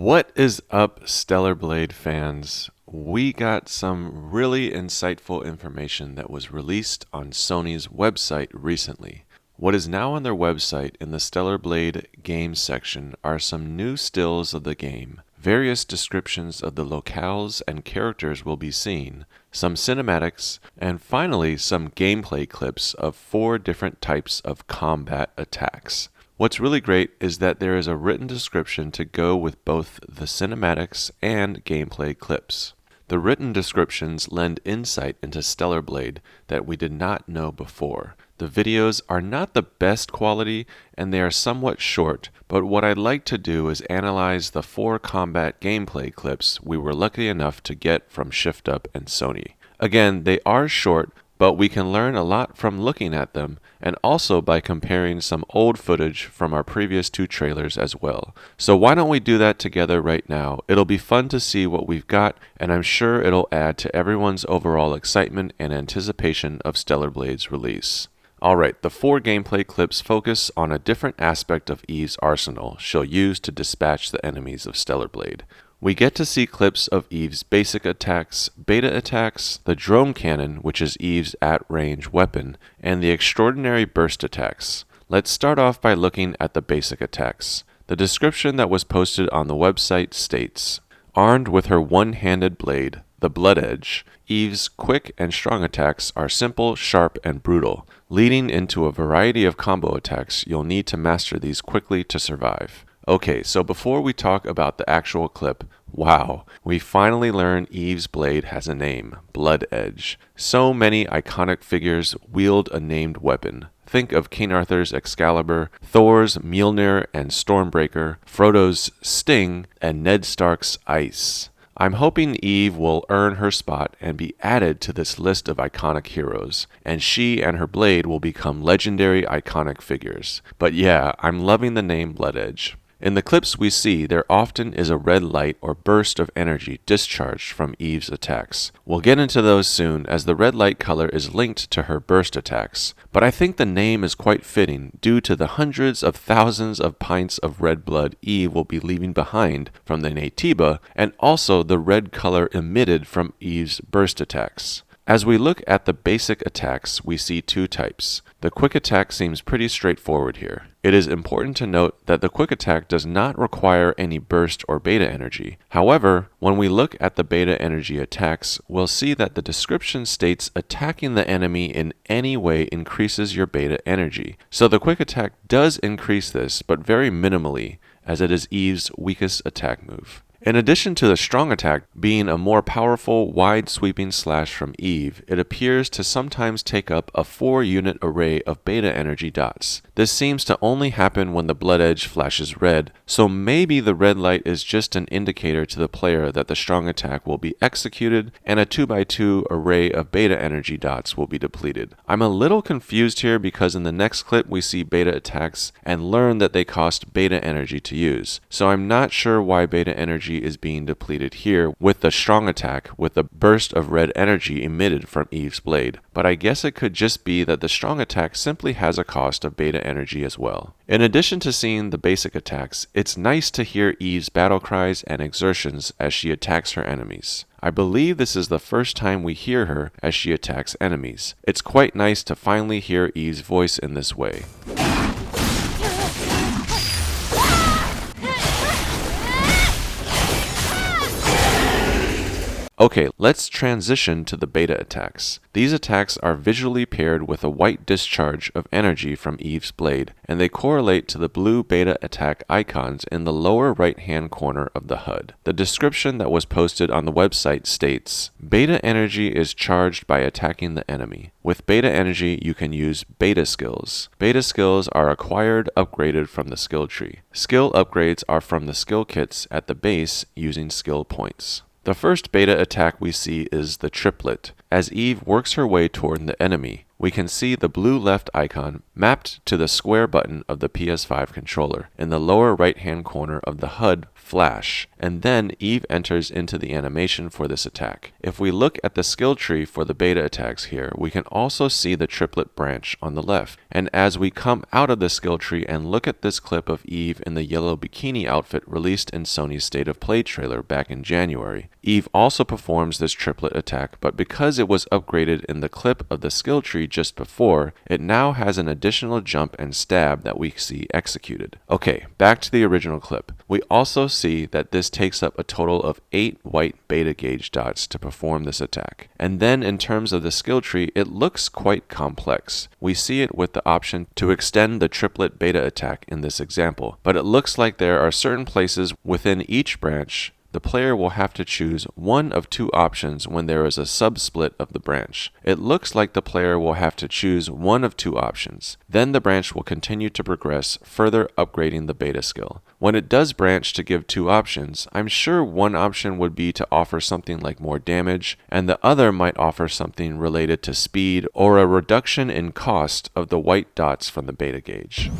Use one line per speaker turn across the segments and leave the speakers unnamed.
What is up, Stellar Blade fans? We got some really insightful information that was released on Sony's website recently. What is now on their website in the Stellar Blade Games section are some new stills of the game, various descriptions of the locales and characters will be seen, some cinematics, and finally some gameplay clips of 4 different types of combat attacks. What's really great is that there is a written description to go with both the cinematics and gameplay clips. The written descriptions lend insight into Stellar Blade that we did not know before. The videos are not the best quality and they are somewhat short, but what I'd like to do is analyze the 4 combat gameplay clips we were lucky enough to get from Shift Up and Sony. Again, they are short, but we can learn a lot from looking at them and also by comparing some old footage from our previous 2 trailers as well. So why don't we do that together right now? It'll be fun to see what we've got, and I'm sure it'll add to everyone's overall excitement and anticipation of Stellar Blade's release. Alright, the 4 gameplay clips focus on a different aspect of Eve's arsenal she'll use to dispatch the enemies of Stellar Blade. We get to see clips of Eve's basic attacks, beta attacks, the drone cannon, which is Eve's at-range weapon, and the extraordinary burst attacks. Let's start off by looking at the basic attacks. The description that was posted on the website states, "Armed with her one-handed blade, the Blood Edge, Eve's quick and strong attacks are simple, sharp, and brutal, leading into a variety of combo attacks. You'll need to master these quickly to survive." Okay, so before we talk about the actual clip, wow, we finally learn Eve's blade has a name, Blood Edge. So many iconic figures wield a named weapon. Think of King Arthur's Excalibur, Thor's Mjolnir and Stormbreaker, Frodo's Sting, and Ned Stark's Ice. I'm hoping Eve will earn her spot and be added to this list of iconic heroes, and she and her blade will become legendary iconic figures. But yeah, I'm loving the name Blood Edge. In the clips we see, there often is a red light or burst of energy discharged from Eve's attacks. We'll get into those soon as the red light color is linked to her burst attacks, but I think the name is quite fitting due to the hundreds of thousands of pints of red blood Eve will be leaving behind from the Naytiba, and also the red color emitted from Eve's burst attacks. As we look at the basic attacks, we see 2 types. The quick attack seems pretty straightforward here. It is important to note that the quick attack does not require any burst or beta energy. However, when we look at the beta energy attacks, we'll see that the description states attacking the enemy in any way increases your beta energy. So the quick attack does increase this, but very minimally, as it is Eve's weakest attack move. In addition to the strong attack being a more powerful, wide-sweeping slash from Eve, it appears to sometimes take up a 4-unit array of beta energy dots. This seems to only happen when the Blood Edge flashes red, so maybe the red light is just an indicator to the player that the strong attack will be executed and a 2x2 array of beta energy dots will be depleted. I'm a little confused here because in the next clip we see beta attacks and learn that they cost beta energy to use, so I'm not sure why beta energy is being depleted here with the strong attack with a burst of red energy emitted from Eve's blade, but I guess it could just be that the strong attack simply has a cost of beta energy as well. In addition to seeing the basic attacks, it's nice to hear Eve's battle cries and exertions as she attacks her enemies. I believe this is the first time we hear her as she attacks enemies. It's quite nice to finally hear Eve's voice in this way. Okay, let's transition to the beta attacks. These attacks are visually paired with a white discharge of energy from Eve's blade, and they correlate to the blue beta attack icons in the lower right-hand corner of the HUD. The description that was posted on the website states, "Beta energy is charged by attacking the enemy. With beta energy, you can use beta skills. Beta skills are acquired, upgraded from the skill tree. Skill upgrades are from the skill kits at the base using skill points." The first beta attack we see is the triplet. As Eve works her way toward the enemy, we can see the blue left icon mapped to the square button of the PS5 controller in the lower right-hand corner of the HUD flash, and then Eve enters into the animation for this attack. If we look at the skill tree for the beta attacks here, we can also see the triplet branch on the left. And as we come out of the skill tree and look at this clip of Eve in the yellow bikini outfit released in Sony's State of Play trailer back in January, Eve also performs this triplet attack, but because it was upgraded in the clip of the skill tree just before, it now has an additional jump and stab that we see executed. Okay, back to the original clip. We also see that this takes up a total of 8 white beta gauge dots to perform this attack. And then in terms of the skill tree, it looks quite complex. We see it with the option to extend the triplet beta attack in this example, but it looks like there are certain places within each branch the player will have to choose one of two options when there is a sub-split of the branch. It looks like the player will have to choose one of two options. Then the branch will continue to progress, further upgrading the beta skill. When it does branch to give two options, I'm sure one option would be to offer something like more damage, and the other might offer something related to speed or a reduction in cost of the white dots from the beta gauge.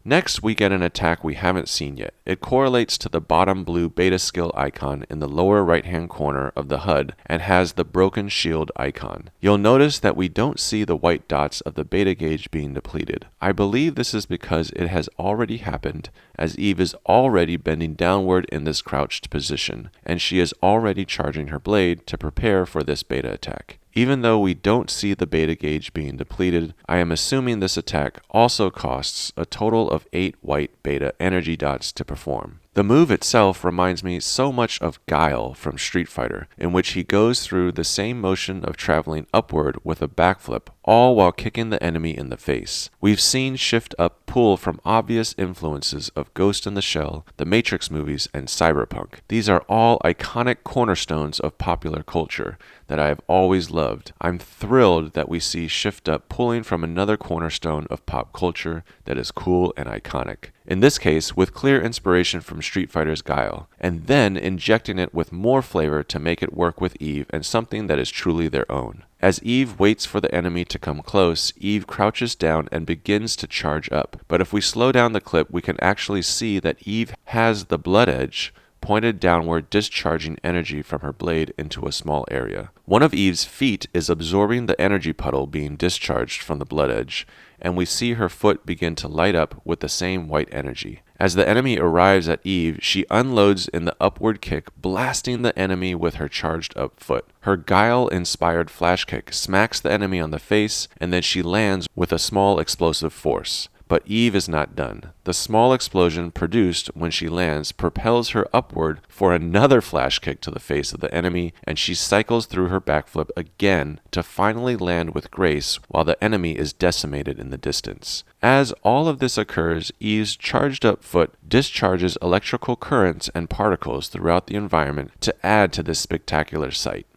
Next, we get an attack we haven't seen yet. It correlates to the bottom blue beta skill icon in the lower right-hand corner of the HUD and has the broken shield icon. You'll notice that we don't see the white dots of the beta gauge being depleted. I believe this is because it has already happened, as Eve is already bending downward in this crouched position, and she is already charging her blade to prepare for this beta attack. Even though we don't see the beta gauge being depleted, I am assuming this attack also costs a total of 8 white beta energy dots to perform. The move itself reminds me so much of Guile from Street Fighter, in which he goes through the same motion of traveling upward with a backflip, all while kicking the enemy in the face. We've seen Shift Up pull from obvious influences of Ghost in the Shell, the Matrix movies, and Cyberpunk. These are all iconic cornerstones of popular culture that I have always loved. I'm thrilled that we see Shift Up pulling from another cornerstone of pop culture that is cool and iconic. In this case, with clear inspiration from Street Fighter's Guile, and then injecting it with more flavor to make it work with Eve and something that is truly their own. As Eve waits for the enemy to come close, Eve crouches down and begins to charge up. But if we slow down the clip, we can actually see that Eve has the blood edge pointed downward, discharging energy from her blade into a small area. One of Eve's feet is absorbing the energy puddle being discharged from the blood edge, and we see her foot begin to light up with the same white energy. As the enemy arrives at Eve, she unloads in the upward kick, blasting the enemy with her charged up foot. Her Guile-inspired flash kick smacks the enemy on the face, and then she lands with a small explosive force. But Eve is not done. The small explosion produced when she lands propels her upward for another flash kick to the face of the enemy, and she cycles through her backflip again to finally land with grace while the enemy is decimated in the distance. As all of this occurs, Eve's charged up foot discharges electrical currents and particles throughout the environment to add to this spectacular sight.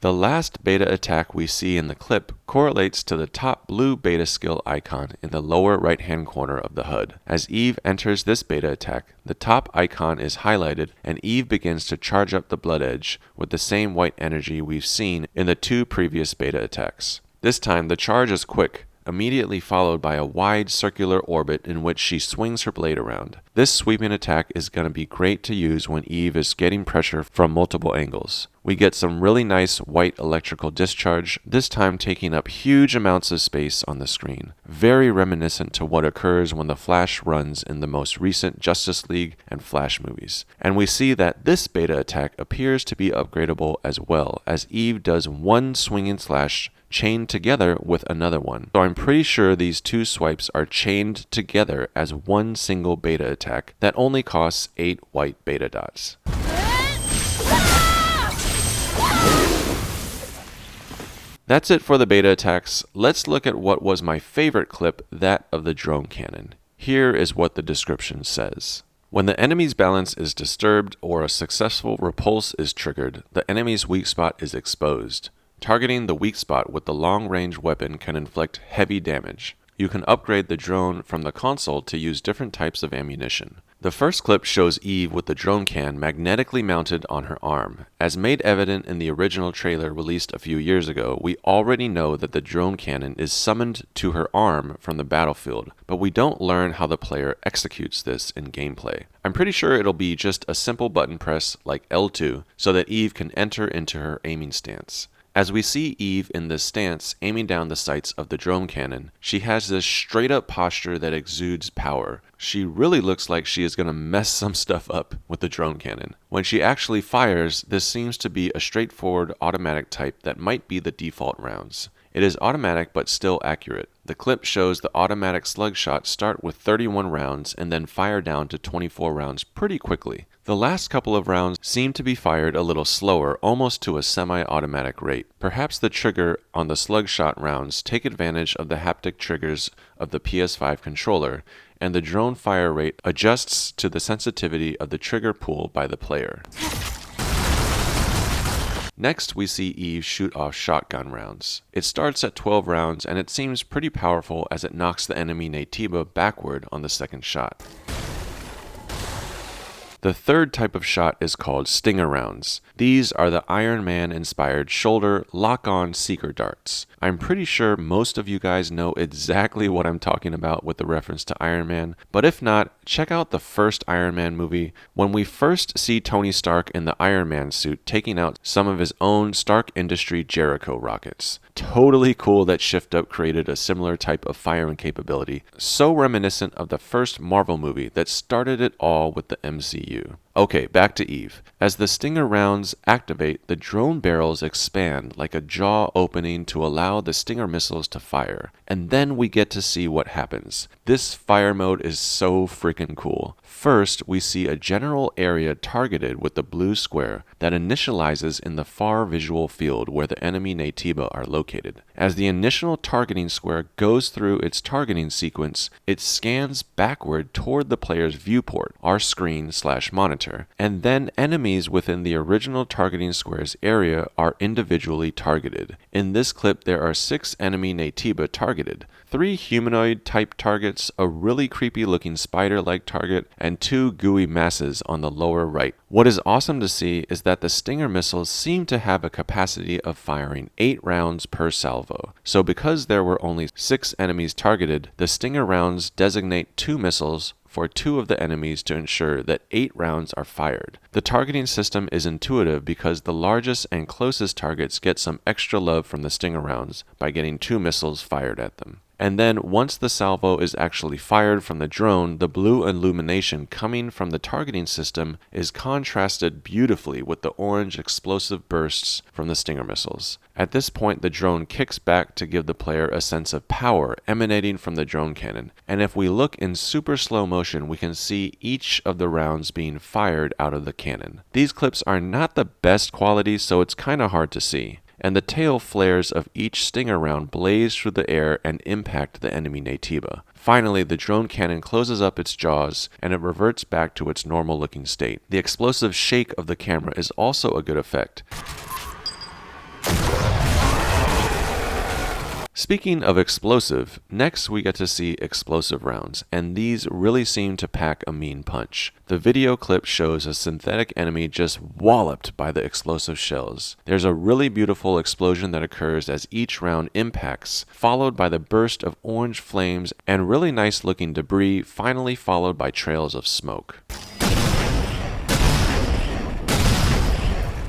The last beta attack we see in the clip correlates to the top blue beta skill icon in the lower right-hand corner of the HUD. As Eve enters this beta attack, the top icon is highlighted and Eve begins to charge up the blood edge with the same white energy we've seen in the two previous beta attacks. This time the charge is quick, immediately followed by a wide circular orbit in which she swings her blade around. This sweeping attack is going to be great to use when Eve is getting pressure from multiple angles. We get some really nice white electrical discharge, this time taking up huge amounts of space on the screen. Very reminiscent to what occurs when the Flash runs in the most recent Justice League and Flash movies. And we see that this beta attack appears to be upgradable as well, as Eve does one swinging slash chained together with another one. So I'm pretty sure these two swipes are chained together as one single beta attack that only costs 8 white beta dots. That's it for the beta attacks. Let's look at what was my favorite clip, that of the drone cannon. Here is what the description says. When the enemy's balance is disturbed or a successful repulse is triggered, the enemy's weak spot is exposed. Targeting the weak spot with the long-range weapon can inflict heavy damage. You can upgrade the drone from the console to use different types of ammunition. The first clip shows Eve with the drone can magnetically mounted on her arm. As made evident in the original trailer released a few years ago, we already know that the drone cannon is summoned to her arm from the battlefield, but we don't learn how the player executes this in gameplay. I'm pretty sure it'll be just a simple button press like L2 so that Eve can enter into her aiming stance. As we see Eve in this stance aiming down the sights of the drone cannon, she has this straight up posture that exudes power. She really looks like she is going to mess some stuff up with the drone cannon. When she actually fires, this seems to be a straightforward automatic type that might be the default rounds. It is automatic but still accurate. The clip shows the automatic slug shots start with 31 rounds and then fire down to 24 rounds pretty quickly. The last couple of rounds seem to be fired a little slower, almost to a semi-automatic rate. Perhaps the trigger on the slug shot rounds take advantage of the haptic triggers of the PS5 controller, and the drone fire rate adjusts to the sensitivity of the trigger pull by the player. Next, we see Eve shoot off shotgun rounds. It starts at 12 rounds, and it seems pretty powerful as it knocks the enemy Naytiba backward on the second shot. The third type of shot is called stinger rounds. These are the Iron Man-inspired shoulder lock-on seeker darts. I'm pretty sure most of you guys know exactly what I'm talking about with the reference to Iron Man, but if not, check out the first Iron Man movie. When we first see Tony Stark in the Iron Man suit taking out some of his own Stark Industry Jericho rockets. Totally cool that Shift Up created a similar type of firing capability, so reminiscent of the first Marvel movie that started it all with the MCU. Okay, back to Eve. As the stinger rounds activate, the drone barrels expand like a jaw opening to allow the stinger missiles to fire. And then we get to see what happens. This fire mode is so freaking cool. First, we see a general area targeted with the blue square that initializes in the far visual field where the enemy Naytiba are located. As the initial targeting square goes through its targeting sequence, it scans backward toward the player's viewport, our screen/monitor, and then enemies within the original targeting square's area are individually targeted. In this clip, there are 6 enemy Naytiba targeted. 3 humanoid-type targets, a really creepy-looking spider-like target, and 2 gooey masses on the lower right. What is awesome to see is that the Stinger missiles seem to have a capacity of firing 8 rounds per salvo. So because there were only 6 enemies targeted, the Stinger rounds designate 2 missiles for 2 of the enemies to ensure that 8 rounds are fired. The targeting system is intuitive because the largest and closest targets get some extra love from the Stinger rounds by getting 2 missiles fired at them. And then once the salvo is actually fired from the drone, the blue illumination coming from the targeting system is contrasted beautifully with the orange explosive bursts from the Stinger missiles. At this point, the drone kicks back to give the player a sense of power emanating from the drone cannon. And if we look in super slow motion, we can see each of the rounds being fired out of the cannon. These clips are not the best quality, so it's kind of hard to see. And the tail flares of each Stinger round blaze through the air and impact the enemy Naytiba. Finally, the drone cannon closes up its jaws and it reverts back to its normal looking state. The explosive shake of the camera is also a good effect. Speaking of explosive, next we get to see explosive rounds, and these really seem to pack a mean punch. The video clip shows a synthetic enemy just walloped by the explosive shells. There's a really beautiful explosion that occurs as each round impacts, followed by the burst of orange flames and really nice looking debris, finally followed by trails of smoke.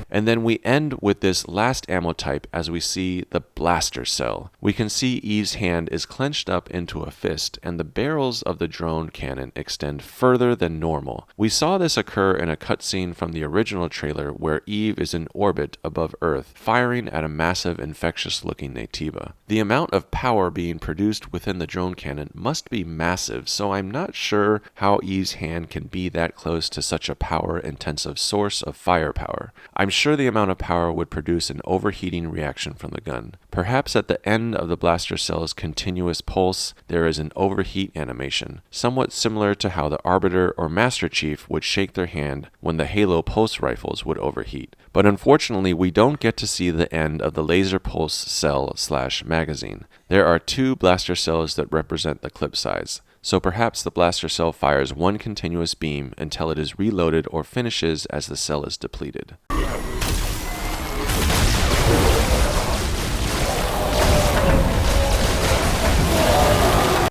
And then we end with this last ammo type as we see the blaster cell. We can see Eve's hand is clenched up into a fist and the barrels of the drone cannon extend further than normal. We saw this occur in a cutscene from the original trailer where Eve is in orbit above Earth, firing at a massive infectious looking Naytiba. The amount of power being produced within the drone cannon must be massive, so I'm not sure how Eve's hand can be that close to such a power intensive source of firepower. I'm sure the amount of power would produce an overheating reaction from the gun. Perhaps at the end of the blaster cell's continuous pulse, there is an overheat animation, somewhat similar to how the Arbiter or Master Chief would shake their hand when the Halo pulse rifles would overheat. But unfortunately, we don't get to see the end of the laser pulse cell/magazine. There are 2 blaster cells that represent the clip size, so perhaps the blaster cell fires one continuous beam until it is reloaded or finishes as the cell is depleted.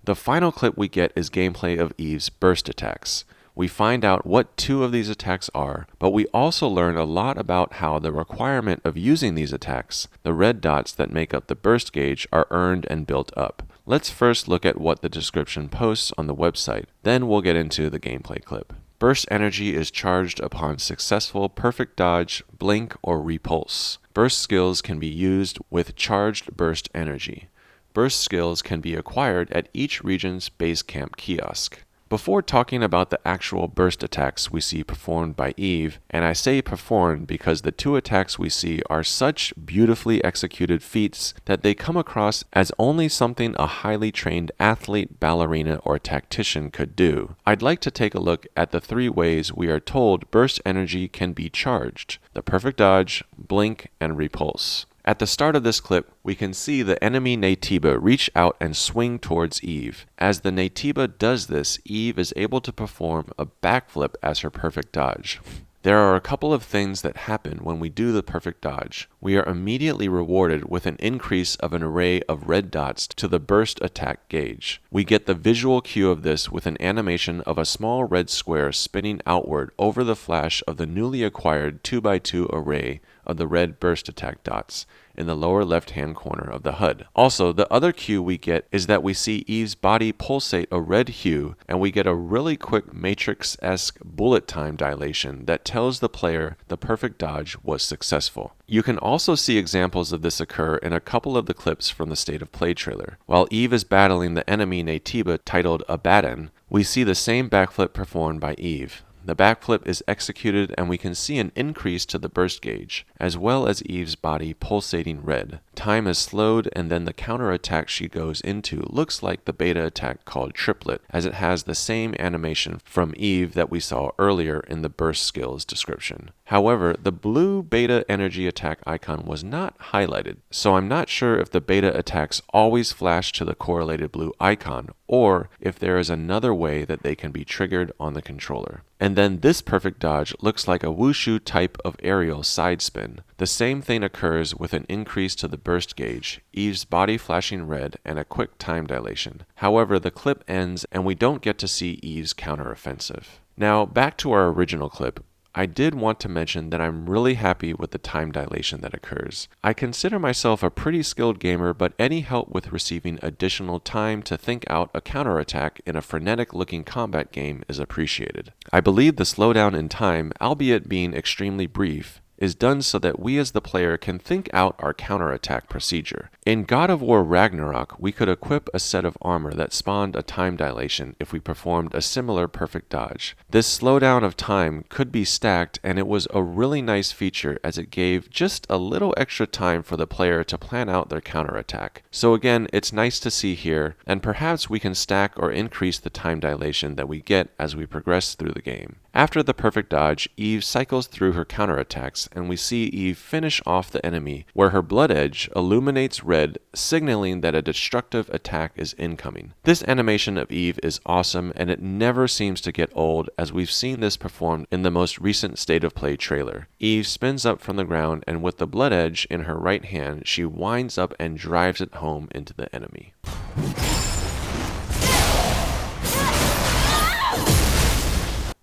The final clip we get is gameplay of Eve's burst attacks. We find out what 2 of these attacks are, but we also learn a lot about how the requirement of using these attacks, the red dots that make up the burst gauge, are earned and built up. Let's first look at what the description posts on the website, then we'll get into the gameplay clip. Burst energy is charged upon successful perfect dodge, blink, or repulse. Burst skills can be used with charged burst energy. Burst skills can be acquired at each region's base camp kiosk. Before talking about the actual burst attacks we see performed by Eve, and I say performed because the 2 attacks we see are such beautifully executed feats that they come across as only something a highly trained athlete, ballerina, or tactician could do, I'd like to take a look at the 3 ways we are told burst energy can be charged: the perfect dodge, blink, and repulse. At the start of this clip, we can see the enemy Naytiba reach out and swing towards Eve. As the Naytiba does this, Eve is able to perform a backflip as her perfect dodge. There are a couple of things that happen when we do the perfect dodge. We are immediately rewarded with an increase of an array of red dots to the burst attack gauge. We get the visual cue of this with an animation of a small red square spinning outward over the flash of the newly acquired 2x2 array of the red burst attack dots in the lower left-hand corner of the HUD. Also, the other cue we get is that we see Eve's body pulsate a red hue, and we get a really quick Matrix-esque bullet time dilation that tells the player the perfect dodge was successful. You can also see examples of this occur in a couple of the clips from the State of Play trailer. While Eve is battling the enemy Naytiba titled Abaddon, we see the same backflip performed by Eve. The backflip is executed and we can see an increase to the burst gauge, as well as Eve's body pulsating red. Time is slowed and then the counterattack she goes into looks like the beta attack called Triplet, as it has the same animation from Eve that we saw earlier in the burst skills description. However, the blue beta energy attack icon was not highlighted, so I'm not sure if the beta attacks always flash to the correlated blue icon, or if there is another way that they can be triggered on the controller. And then this perfect dodge looks like a wushu type of aerial side spin. The same thing occurs with an increase to the burst gauge, Eve's body flashing red, and a quick time dilation. However, the clip ends and we don't get to see Eve's counteroffensive. Now, back to our original clip. I did want to mention that I'm really happy with the time dilation that occurs. I consider myself a pretty skilled gamer, but any help with receiving additional time to think out a counterattack in a frenetic-looking combat game is appreciated. I believe the slowdown in time, albeit being extremely brief, is done so that we as the player can think out our counterattack procedure. In God of War Ragnarok, we could equip a set of armor that spawned a time dilation if we performed a similar perfect dodge. This slowdown of time could be stacked, and it was a really nice feature as it gave just a little extra time for the player to plan out their counterattack. So again, it's nice to see here, and perhaps we can stack or increase the time dilation that we get as we progress through the game. After the perfect dodge, Eve cycles through her counterattacks, and we see Eve finish off the enemy, where her blood edge illuminates red, signaling that a destructive attack is incoming. This animation of Eve is awesome, and it never seems to get old, as we've seen this performed in the most recent State of Play trailer. Eve spins up from the ground, and with the blood edge in her right hand, she winds up and drives it home into the enemy.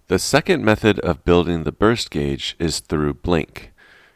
The second method of building the burst gauge is through blink.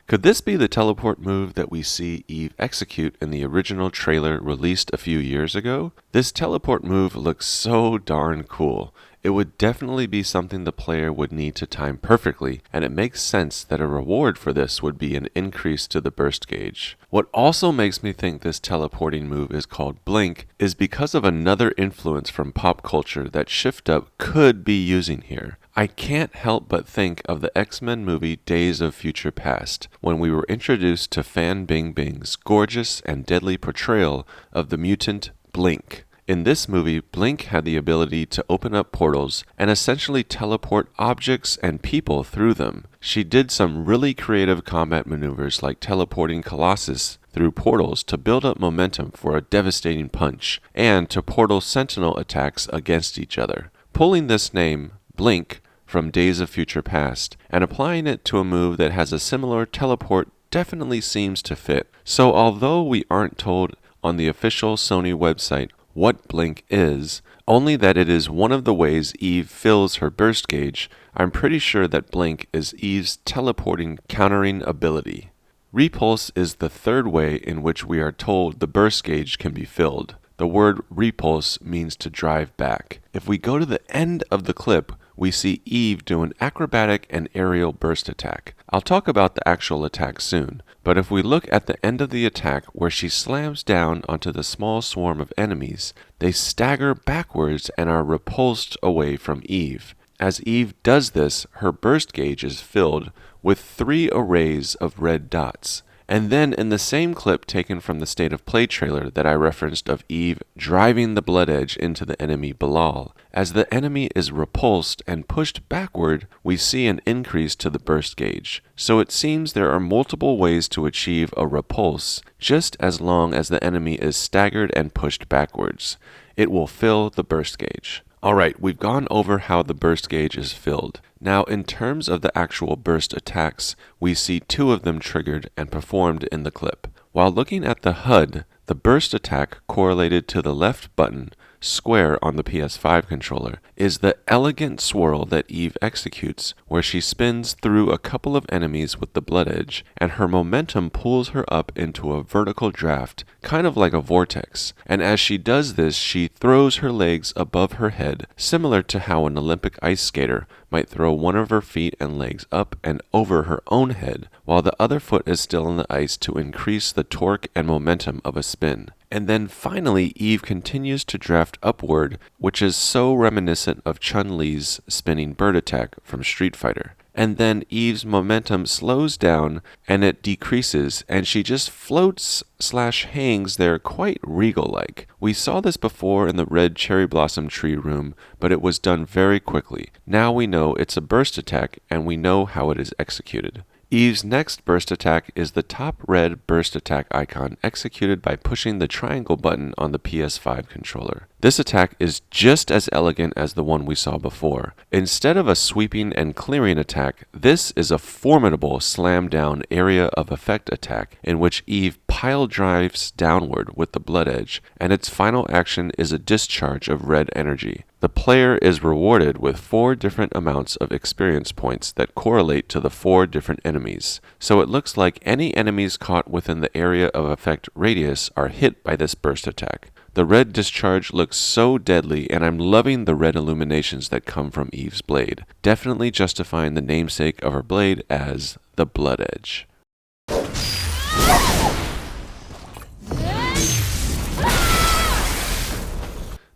Could this be the teleport move that we see Eve execute in the original trailer released a few years ago? This teleport move looks so darn cool. It would definitely be something the player would need to time perfectly, and it makes sense that a reward for this would be an increase to the burst gauge. What also makes me think this teleporting move is called blink is because of another influence from pop culture that Shift Up could be using here. I can't help but think of the X-Men movie Days of Future Past, when we were introduced to Fan Bingbing's gorgeous and deadly portrayal of the mutant Blink. In this movie, Blink had the ability to open up portals and essentially teleport objects and people through them. She did some really creative combat maneuvers like teleporting Colossus through portals to build up momentum for a devastating punch, and to portal sentinel attacks against each other. Pulling this name, Blink, from Days of Future Past, and applying it to a move that has a similar teleport definitely seems to fit. So although we aren't told on the official Sony website what Blink is, only that it is one of the ways Eve fills her burst gauge, I'm pretty sure that Blink is Eve's teleporting countering ability. Repulse is the third way in which we are told the burst gauge can be filled. The word repulse means to drive back. If we go to the end of the clip, we see Eve do an acrobatic and aerial burst attack. I'll talk about the actual attack soon, but if we look at the end of the attack where she slams down onto the small swarm of enemies, they stagger backwards and are repulsed away from Eve. As Eve does this, her burst gauge is filled with 3 arrays of red dots. And then in the same clip taken from the State of Play trailer that I referenced of Eve driving the Blood Edge into the enemy Bilal, as the enemy is repulsed and pushed backward, we see an increase to the burst gauge. So it seems there are multiple ways to achieve a repulse, just as long as the enemy is staggered and pushed backwards. It will fill the burst gauge. Alright, we've gone over how the burst gauge is filled. Now, in terms of the actual burst attacks, we see 2 of them triggered and performed in the clip. While looking at the HUD, the burst attack correlated to the left button, square on the PS5 controller, is the elegant swirl that Eve executes, where she spins through a couple of enemies with the Blood Edge, and her momentum pulls her up into a vertical draft, kind of like a vortex. And as she does this, she throws her legs above her head, similar to how an Olympic ice skater might throw one of her feet and legs up and over her own head, while the other foot is still in the ice to increase the torque and momentum of a spin. And then finally, Eve continues to draft upward, which is so reminiscent of Chun-Li's spinning bird attack from Street Fighter. And then Eve's momentum slows down and it decreases, and she just floats/hangs there quite regal-like. We saw this before in the red cherry blossom tree room, but it was done very quickly. Now we know it's a burst attack, and we know how it is executed. Eve's next burst attack is the top red burst attack icon executed by pushing the triangle button on the PS5 controller. This attack is just as elegant as the one we saw before. Instead of a sweeping and clearing attack, this is a formidable slam down area of effect attack in which Eve pile drives downward with the Blood Edge, and its final action is a discharge of red energy. The player is rewarded with 4 different amounts of experience points that correlate to the 4 different enemies. So it looks like any enemies caught within the area of effect radius are hit by this burst attack. The red discharge looks so deadly, and I'm loving the red illuminations that come from Eve's blade, definitely justifying the namesake of her blade as the Blood Edge.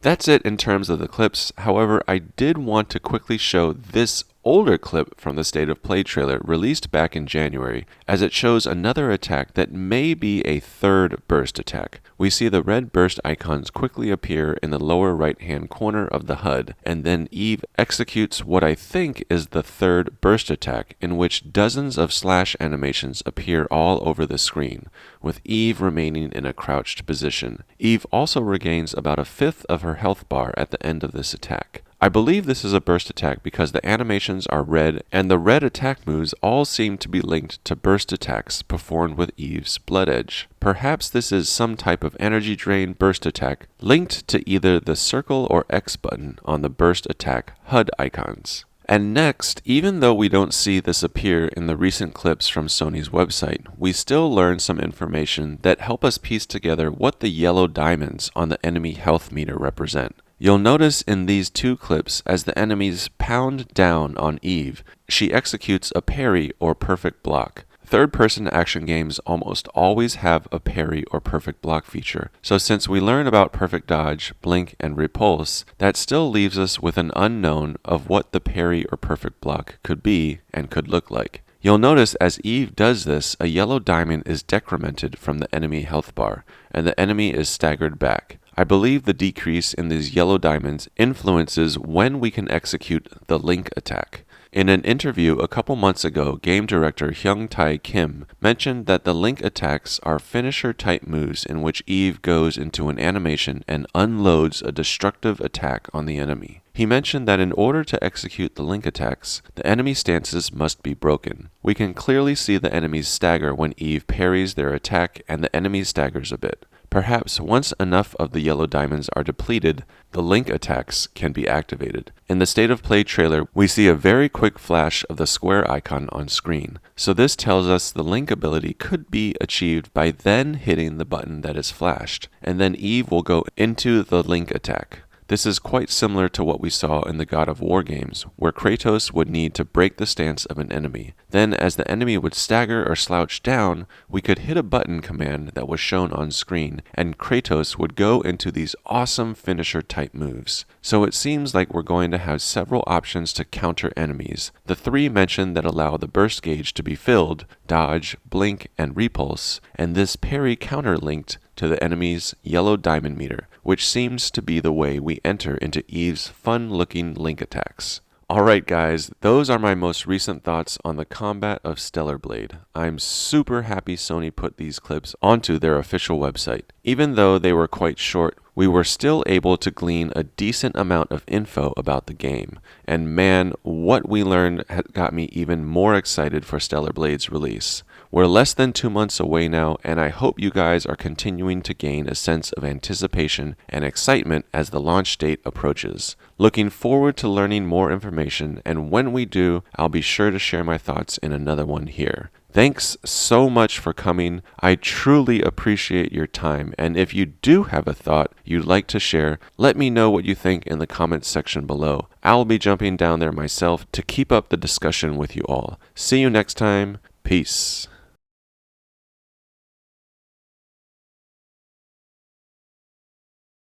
That's it in terms of the clips. However, I did want to quickly show this older clip from the State of Play trailer released back in January, as it shows another attack that may be a 3rd burst attack. We see the red burst icons quickly appear in the lower right hand corner of the HUD, and then Eve executes what I think is the 3rd burst attack, in which dozens of slash animations appear all over the screen, with Eve remaining in a crouched position. Eve also regains about a 1/5 of her health bar at the end of this attack. I believe this is a burst attack because the animations are red, and the red attack moves all seem to be linked to burst attacks performed with Eve's Blood Edge. Perhaps this is some type of energy drain burst attack linked to either the circle or X button on the burst attack HUD icons. And next, even though we don't see this appear in the recent clips from Sony's website, we still learn some information that help us piece together what the yellow diamonds on the enemy health meter represent. You'll notice in these 2 clips, as the enemies pound down on Eve, she executes a parry or perfect block. Third-person action games almost always have a parry or perfect block feature, so since we learn about perfect dodge, blink, and repulse, that still leaves us with an unknown of what the parry or perfect block could be and could look like. You'll notice as Eve does this, a yellow diamond is decremented from the enemy health bar, and the enemy is staggered back. I believe the decrease in these yellow diamonds influences when we can execute the link attack. In an interview a couple months ago, game director Hyung-tae Kim mentioned that the link attacks are finisher-type moves in which Eve goes into an animation and unloads a destructive attack on the enemy. He mentioned that in order to execute the link attacks, the enemy stances must be broken. We can clearly see the enemies stagger when Eve parries their attack and the enemy staggers a bit. Perhaps once enough of the yellow diamonds are depleted, the link attacks can be activated. In the State of Play trailer, we see a very quick flash of the square icon on screen. So this tells us the link ability could be achieved by then hitting the button that is flashed, and then Eve will go into the link attack. This is quite similar to what we saw in the God of War games, where Kratos would need to break the stance of an enemy. Then, as the enemy would stagger or slouch down, we could hit a button command that was shown on screen, and Kratos would go into these awesome finisher-type moves. So it seems like we're going to have several options to counter enemies. The three mentioned that allow the burst gauge to be filled, dodge, blink, and repulse, and this parry counter linked to the enemy's yellow diamond meter, which seems to be the way we enter into Eve's fun-looking link attacks. Alright guys, those are my most recent thoughts on the combat of Stellar Blade. I'm super happy Sony put these clips onto their official website. Even though they were quite short, we were still able to glean a decent amount of info about the game. And man, what we learned got me even more excited for Stellar Blade's release. We're less than 2 months away now, and I hope you guys are continuing to gain a sense of anticipation and excitement as the launch date approaches. Looking forward to learning more information, and when we do, I'll be sure to share my thoughts in another one here. Thanks so much for coming. I truly appreciate your time, and if you do have a thought you'd like to share, let me know what you think in the comments section below. I'll be jumping down there myself to keep up the discussion with you all. See you next time. Peace.